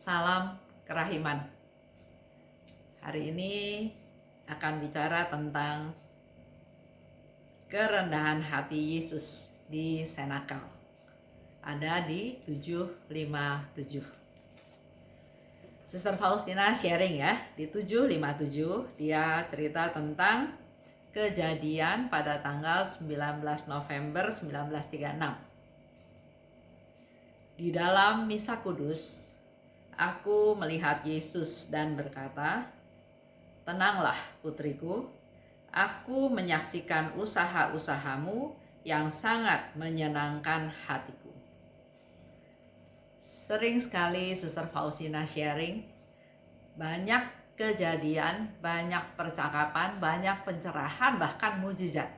Salam kerahiman. Hari ini akan bicara tentang kerendahan hati Yesus di Senakal. Ada di 757. Suster Faustina sharing ya, di 757 dia cerita tentang kejadian pada tanggal 19 November 1936. Di dalam misa kudus, aku melihat Yesus dan berkata, "Tenanglah putriku, aku menyaksikan usaha-usahamu yang sangat menyenangkan hatiku." Sering sekali Suster Faustina sharing, banyak kejadian, banyak percakapan, banyak pencerahan, bahkan mukjizat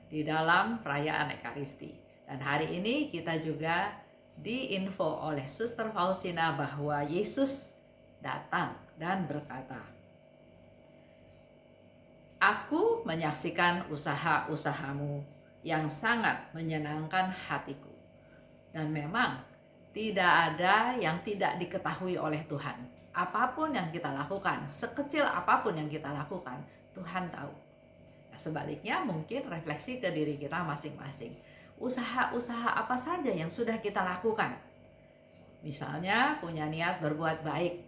di dalam perayaan Ekaristi. Dan hari ini kita juga diinfo oleh Suster Faustina bahwa Yesus datang dan berkata, "Aku menyaksikan usaha-usahamu yang sangat menyenangkan hatiku." Dan memang tidak ada yang tidak diketahui oleh Tuhan. Apapun yang kita lakukan, sekecil apapun yang kita lakukan, Tuhan tahu. Nah, sebaliknya mungkin refleksi ke diri kita masing-masing. Usaha-usaha apa saja yang sudah kita lakukan? Misalnya punya niat berbuat baik.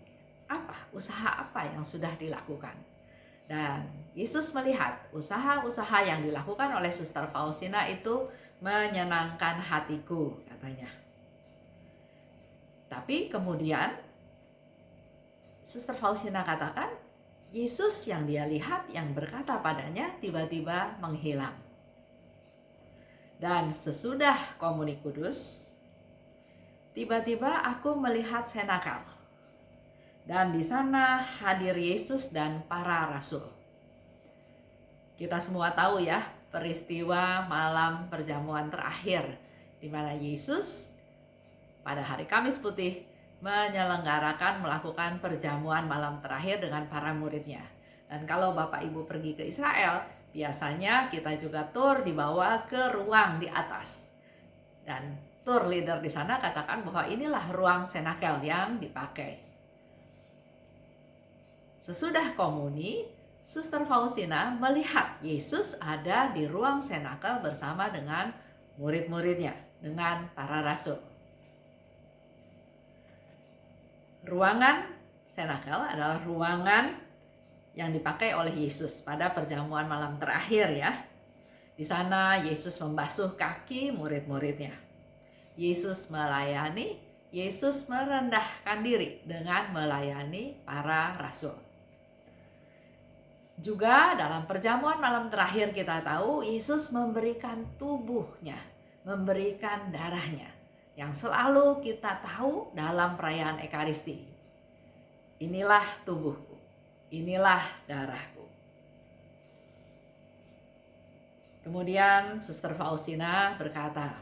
Apa? Usaha apa yang sudah dilakukan? Dan Yesus melihat usaha-usaha yang dilakukan oleh Suster Faustina itu menyenangkan hatiku, katanya. Tapi kemudian Suster Faustina katakan, Yesus yang dia lihat, yang berkata padanya, tiba-tiba menghilang. Dan sesudah komuni kudus, tiba-tiba aku melihat Senakal. Dan di sana hadir Yesus dan para rasul. Kita semua tahu ya, peristiwa malam perjamuan terakhir di mana Yesus pada hari Kamis Putih melakukan perjamuan malam terakhir dengan para muridnya. Dan kalau Bapak Ibu pergi ke Israel, biasanya kita juga tur dibawa ke ruang di atas. Dan tour leader di sana katakan bahwa inilah ruang Senakal yang dipakai. Sesudah komuni, Suster Faustina melihat Yesus ada di ruang Senakal bersama dengan murid-muridnya, dengan para rasul. Ruangan Senakal adalah ruangan yang dipakai oleh Yesus pada perjamuan malam terakhir ya. Di sana Yesus membasuh kaki murid-muridnya. Yesus melayani, Yesus merendahkan diri dengan melayani para rasul. Juga dalam perjamuan malam terakhir kita tahu Yesus memberikan tubuhnya, memberikan darahnya, yang selalu kita tahu dalam perayaan Ekaristi. Inilah tubuhku, inilah darahku. Kemudian Suster Faustina berkata,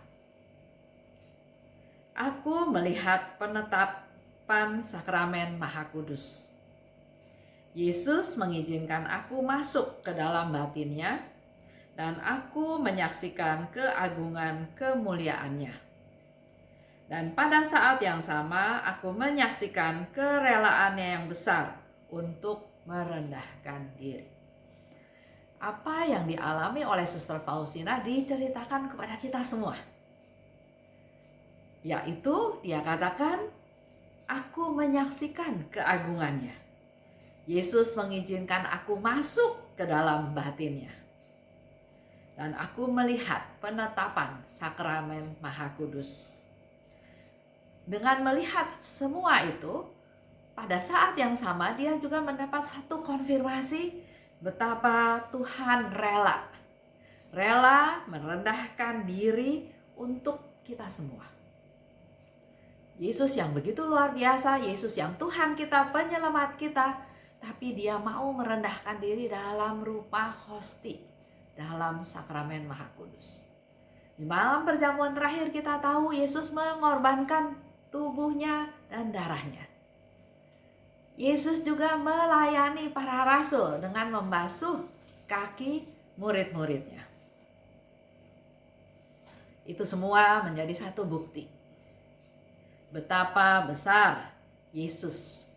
"Aku melihat penetapan sakramen Maha Kudus. Yesus mengizinkan aku masuk ke dalam batinnya dan aku menyaksikan keagungan kemuliaannya. Dan pada saat yang sama aku menyaksikan kerelaannya yang besar untuk merendahkan diri." Apa yang dialami oleh Suster Faustina diceritakan kepada kita semua. Yaitu dia katakan, aku menyaksikan keagungannya. Yesus mengizinkan aku masuk ke dalam batinnya. Dan aku melihat penetapan sakramen Maha Kudus. Dengan melihat semua itu, pada saat yang sama dia juga mendapat satu konfirmasi betapa Tuhan rela merendahkan diri untuk kita semua. Yesus yang begitu luar biasa, Yesus yang Tuhan kita, penyelamat kita, tapi dia mau merendahkan diri dalam rupa hosti, dalam sakramen Maha Kudus. Di malam perjamuan terakhir kita tahu Yesus mengorbankan tubuhnya dan darahnya. Yesus juga melayani para rasul dengan membasuh kaki murid-muridnya. Itu semua menjadi satu bukti betapa besar Yesus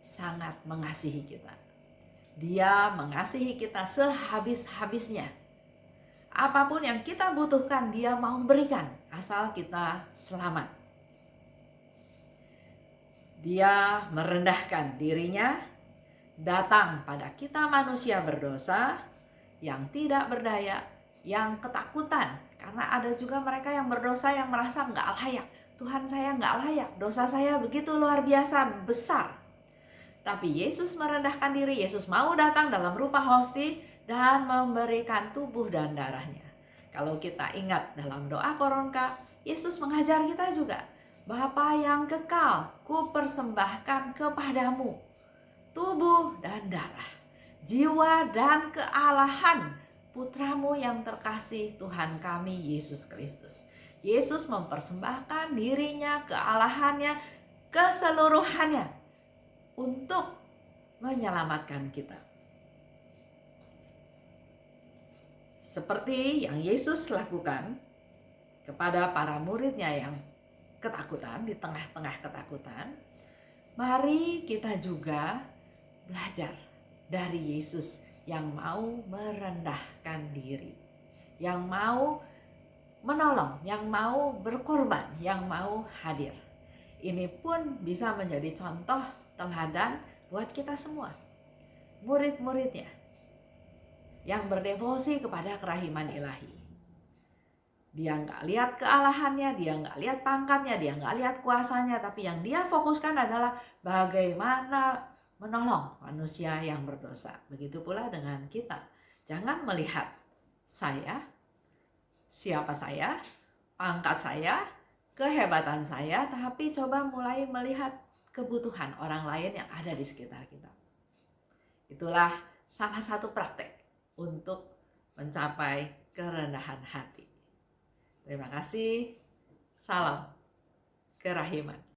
sangat mengasihi kita. Dia mengasihi kita sehabis-habisnya. Apapun yang kita butuhkan, Dia mau berikan asal kita selamat. Dia merendahkan dirinya, datang pada kita manusia berdosa, yang tidak berdaya, yang ketakutan. Karena ada juga mereka yang berdosa yang merasa nggak layak. Tuhan, saya nggak layak, dosa saya begitu luar biasa besar. Tapi Yesus merendahkan diri, Yesus mau datang dalam rupa hostia dan memberikan tubuh dan darahnya. Kalau kita ingat dalam doa Koronka, Yesus mengajar kita juga, Bapa yang kekal, kupersembahkan kepadamu tubuh dan darah, jiwa dan kealahan putramu yang terkasih, Tuhan kami Yesus Kristus. Yesus mempersembahkan dirinya, kealahannya, keseluruhannya untuk menyelamatkan kita. Seperti yang Yesus lakukan kepada para muridnya yang ketakutan, di tengah-tengah ketakutan, mari kita juga belajar dari Yesus yang mau merendahkan diri, yang mau menolong, yang mau berkorban, yang mau hadir. Ini pun bisa menjadi contoh teladan buat kita semua, murid-muridnya yang berdevosi kepada kerahiman ilahi. Dia nggak lihat kealahannya, dia nggak lihat pangkatnya, dia nggak lihat kuasanya, tapi yang dia fokuskan adalah bagaimana menolong manusia yang berdosa. Begitu pula dengan kita. Jangan melihat saya, siapa saya, pangkat saya, kehebatan saya, tapi coba mulai melihat kebutuhan orang lain yang ada di sekitar kita. Itulah salah satu praktek untuk mencapai kerendahan hati. Terima kasih. Salam kerahiman.